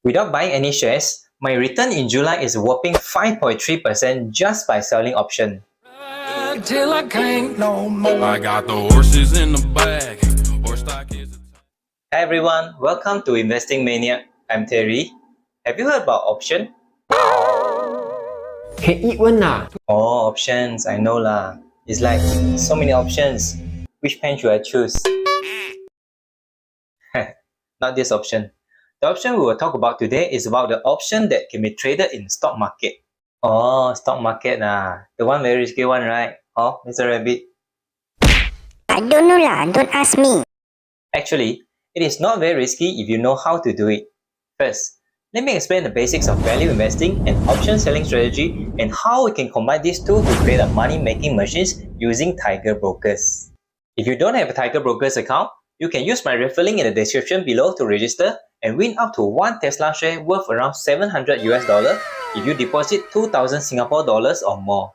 Without buying any shares, my return in July is a whopping 5.3% just by selling option. Till I can't no more. I got the horses in the bag. Horse stock is. Hi everyone, welcome to Investing Mania. I'm Terry. Have you heard about option? Can eat one lah. Oh, options, I know lah. It's like so many options. Which pen should I choose? Not this option. The option we will talk about today is about the option that can be traded in stock market. Oh, stock market the one very risky one, right? Oh, Mr. Rabbit. I don't know lah, don't ask me. Actually, it is not very risky if you know how to do it. First, let me explain the basics of value investing and option selling strategy and how we can combine these two to create a money-making machines using Tiger Brokers. If you don't have a Tiger Brokers account, you can use my referral link in the description below to register and win up to one Tesla share worth around $700 if you deposit 2,000 Singapore dollars or more.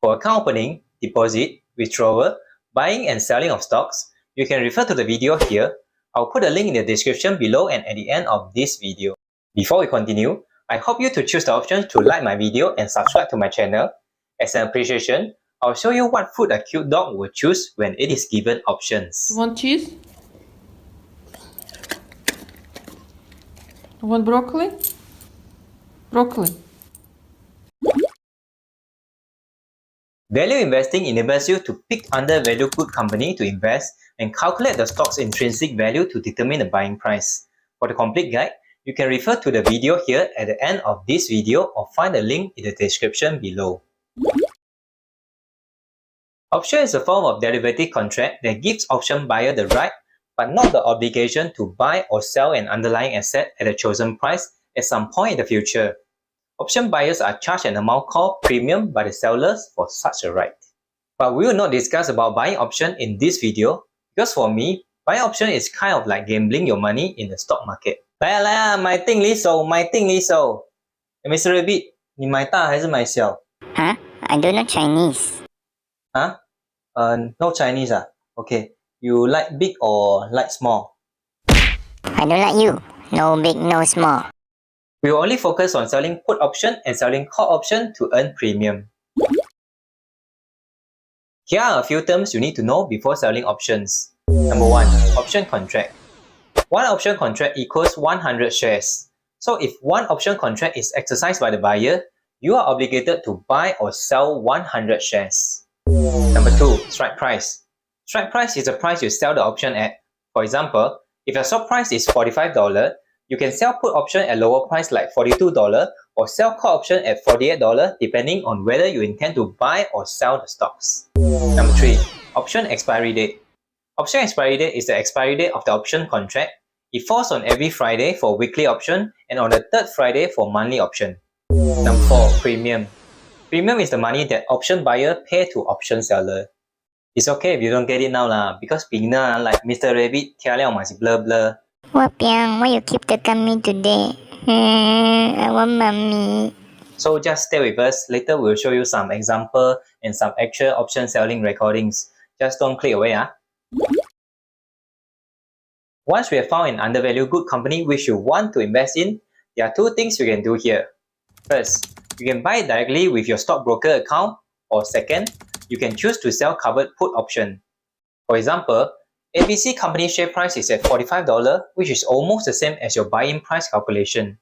For account opening, deposit, withdrawal, buying and selling of stocks, you can refer to the video here. I'll put a link in the description below and at the end of this video. Before we continue, I hope you to choose the option to like my video and subscribe to my channel. As an appreciation, I'll show you what food a cute dog will choose when it is given options. You want cheese? You want broccoli? Broccoli. Value investing enables you to pick undervalued good company to invest and calculate the stock's intrinsic value to determine the buying price. For the complete guide, you can refer to the video here at the end of this video or find the link in the description below. Option is a form of derivative contract that gives option buyer the right but not the obligation to buy or sell an underlying asset at a chosen price at some point in the future. Option buyers are charged an amount called premium by the sellers for such a right. But we will not discuss about buying option in this video because for me, buying option is kind of like gambling your money in the stock market. 来啊，买定离手，买定离手。Mr. Rabbit， 你买大还是买小？ Huh? I don't know Chinese. Huh? No Chinese Okay. You like big or like small? I don't like you. No big, no small. We will only focus on selling put option and selling call option to earn premium. Here are a few terms you need to know before selling options. Number 1. Option contract. One option contract equals 100 shares. So if one option contract is exercised by the buyer, you are obligated to buy or sell 100 shares. Number 2. Strike price. Strike price is the price you sell the option at. For example, if your stock price is $45, you can sell put option at lower price like $42 or sell call option at $48 depending on whether you intend to buy or sell the stocks. Number 3. Option expiry date. Option expiry date is the expiry date of the option contract. It falls on every Friday for weekly option and on the third Friday for monthly option. Number 4. Premium. Premium is the money that option buyer pay to option seller. It's okay if you don't get it now lah, because beginner like Mr. Rabbit 听了嘛是 blur blur. Wapiang, why you keep tekan me today? I want mommy. So just stay with us. Later we'll show you some example and some actual option selling recordings. Just don't click away Once we have found an undervalued good company which you want to invest in, there are two things you can do here. First, you can buy it directly with your stockbroker account, or second, you can choose to sell covered put option. For example, ABC company share price is at $45, which is almost the same as your buy-in price calculation.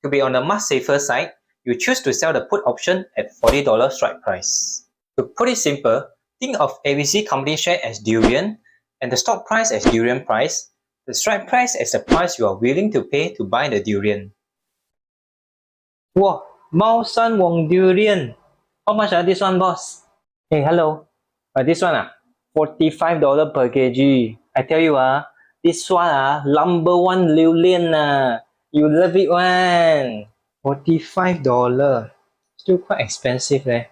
To be on the much safer side, you choose to sell the put option at $40 strike price. To put it simple, think of ABC company share as durian and the stock price as durian price, the strike price as the price you are willing to pay to buy the durian. Wow, Mao San Wong durian. How much are this one, boss? Hey, hello. This one $45 per kg. I tell you this one number one Liulian You love it one. $45. Still quite expensive leh.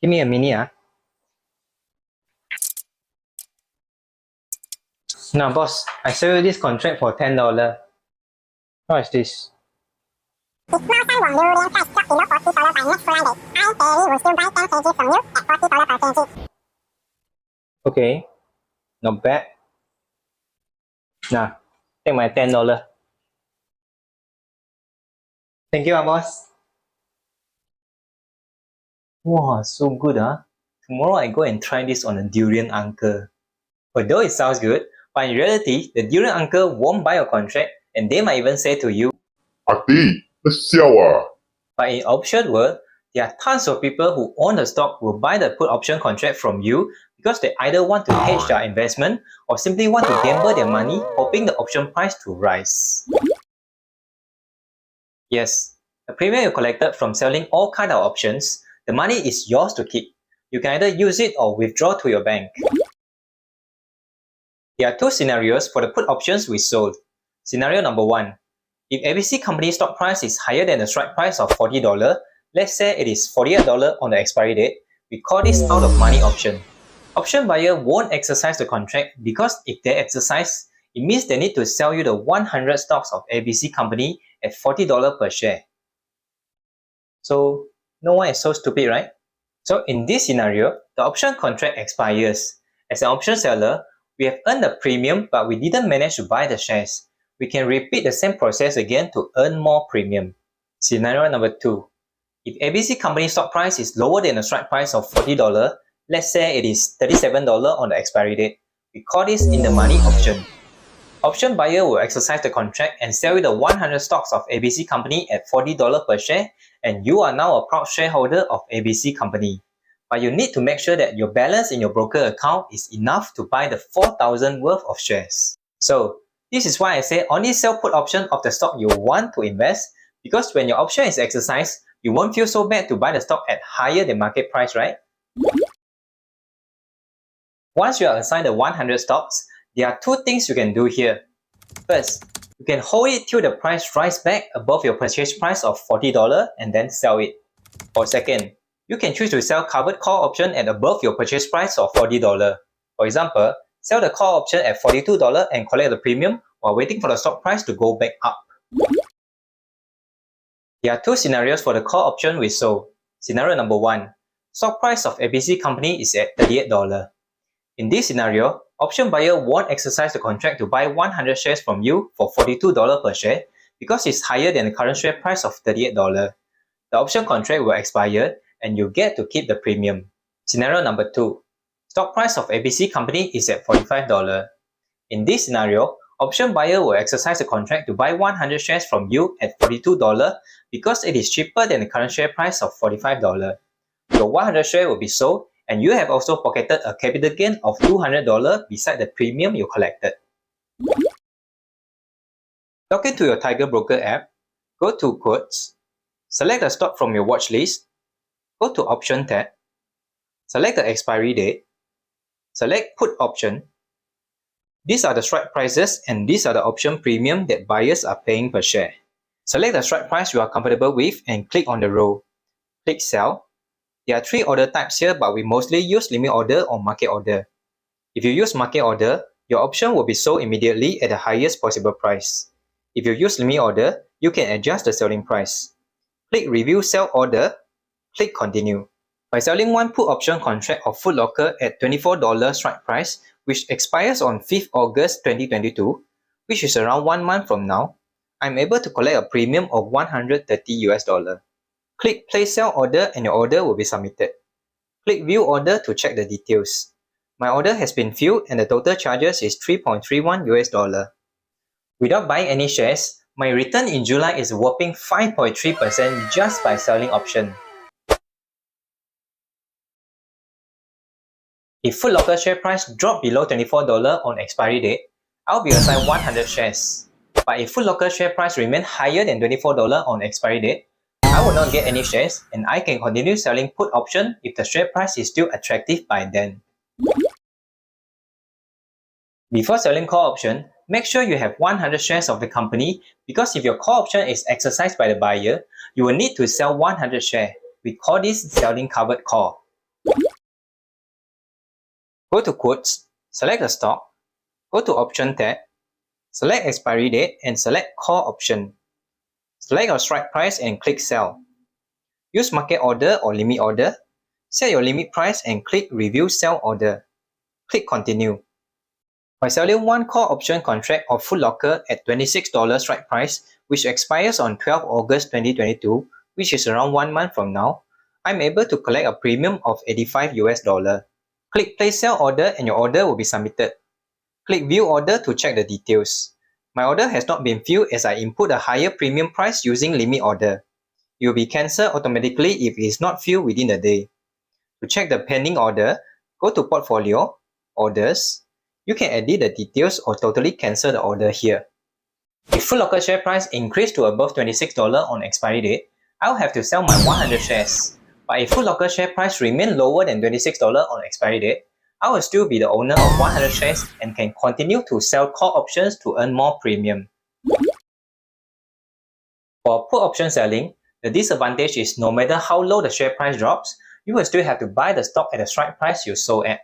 Give me a minute Now boss, I sell you this contract for $10. How is this? If Mao San Wong durian price drop below $40 by next Friday, I, Terry, will still buy 10 kg from you at $40 per kg. Okay, not bad. Nah, take my $10. Thank you, boss. Wow, so good, huh? Tomorrow I go and try this on a durian uncle. Although it sounds good, but in reality, the durian uncle won't buy your contract and they might even say to you, Ati, siao ah. but in option world, there are tons of people who own the stock will buy the put option contract from you because they either want to hedge their investment or simply want to gamble their money hoping the option price to rise. Yes, the premium you collected from selling all kind of options, the money is yours to keep. You can either use it or withdraw to your bank. There are two scenarios for the put options we sold. Scenario number 1. If ABC company stock price is higher than the strike price of $40, let's say it is $48 on the expiry date, we call this out of money option. Option buyer won't exercise the contract because if they exercise, it means they need to sell you the 100 stocks of ABC company at $40 per share. So, no one is so stupid, right? So in this scenario, the option contract expires. As an option seller, we have earned a premium but we didn't manage to buy the shares. We can repeat the same process again to earn more premium. Scenario number 2. If ABC company stock price is lower than the strike price of $40, let's say it is $37 on the expiry date, we call this in the money option. Option buyer will exercise the contract and sell you the 100 stocks of ABC company at $40 per share, and you are now a proud shareholder of ABC company. But you need to make sure that your balance in your broker account is enough to buy the 4,000 worth of shares. So, this is why I say only sell put option of the stock you want to invest, because when your option is exercised, you won't feel so bad to buy the stock at higher than market price, right? Once you are assigned the 100 stocks, there are two things you can do here. First, you can hold it till the price rises back above your purchase price of $40 and then sell it. Or second, you can choose to sell covered call option at above your purchase price of $40. For example, sell the call option at $42 and collect the premium while waiting for the stock price to go back up. There are two scenarios for the call option we sold. Scenario number 1. Stock price of ABC company is at $38. In this scenario, option buyer won't exercise the contract to buy 100 shares from you for $42 per share because it's higher than the current share price of $38. The option contract will expire and you get to keep the premium. Scenario number 2. Stock price of ABC company is at $45. In this scenario, option buyer will exercise the contract to buy 100 shares from you at $42 because it is cheaper than the current share price of $45. Your 100 share will be sold and you have also pocketed a capital gain of $200 beside the premium you collected. Log into your Tiger Broker app, go to Quotes, select the stock from your watch list, go to Option tab, select the expiry date, select Put option. These are the strike prices and these are the option premium that buyers are paying per share. Select the strike price you are comfortable with and click on the row. Click Sell. There are 3 order types here, but we mostly use limit order or market order. If you use market order, your option will be sold immediately at the highest possible price. If you use limit order, you can adjust the selling price. Click Review Sell Order, click Continue. By selling one put option contract of Foot Locker at $24 strike price, which expires on 5th August 2022, which is around 1 month from now, I'm able to collect a premium of $130. Click Place Sell Order and your order will be submitted. Click View Order to check the details. My order has been filled and the total charges is $3.31. Without buying any shares, my return in July is a whopping 5.3% just by selling option. If Foot Locker share price drop below $24 on expiry date, I'll be assigned 100 shares. But if Foot Locker share price remain higher than $24 on expiry date, I will not get any shares and I can continue selling put option if the share price is still attractive by then. Before selling call option, make sure you have 100 shares of the company because if your call option is exercised by the buyer, you will need to sell 100 shares. We call this selling covered call. Go to Quotes, select the stock, go to Option tab, select expiry date and select Call option. Select your strike price and click Sell. Use market order or limit order. Set your limit price and click Review Sell Order. Click Continue. By selling one call option contract of Foot Locker at $26 strike price, which expires on 12 August 2022, which is around 1 month from now, I'm able to collect a premium of $85. Click Place Sell Order and your order will be submitted. Click View Order to check the details. My order has not been filled as I input a higher premium price using Limit Order. It will be cancelled automatically if it is not filled within the day. To check the pending order, go to Portfolio, Orders. You can edit the details or totally cancel the order here. If Foot Locker share price increased to above $26 on expiry date, I'll have to sell my 100 shares. But if Foot Locker share price remain lower than $26 on expiry date, I will still be the owner of 100 shares and can continue to sell call options to earn more premium. For put option selling, the disadvantage is no matter how low the share price drops, you will still have to buy the stock at the strike price you sold at.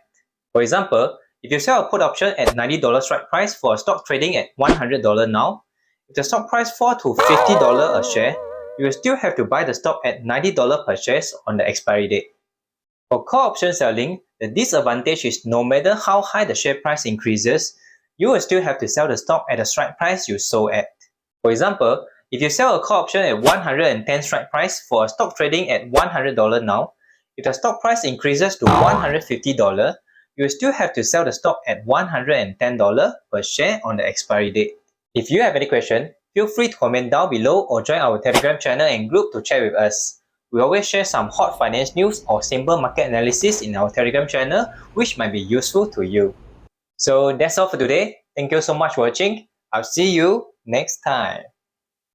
For example, if you sell a put option at $90 strike price for a stock trading at $100 now, if the stock price falls to $50 a share, you will still have to buy the stock at $90 per share on the expiry date. For call option selling, the disadvantage is no matter how high the share price increases, you will still have to sell the stock at the strike price you sold at. For example, if you sell a call option at 110 strike price for a stock trading at $100 now, if the stock price increases to $150, you will still have to sell the stock at $110 per share on the expiry date. If you have any question, feel free to comment down below or join our Telegram channel and group to chat with us. We always share some hot finance news or simple market analysis in our Telegram channel, which might be useful to you. So that's all for today. Thank you so much for watching. I'll see you next time.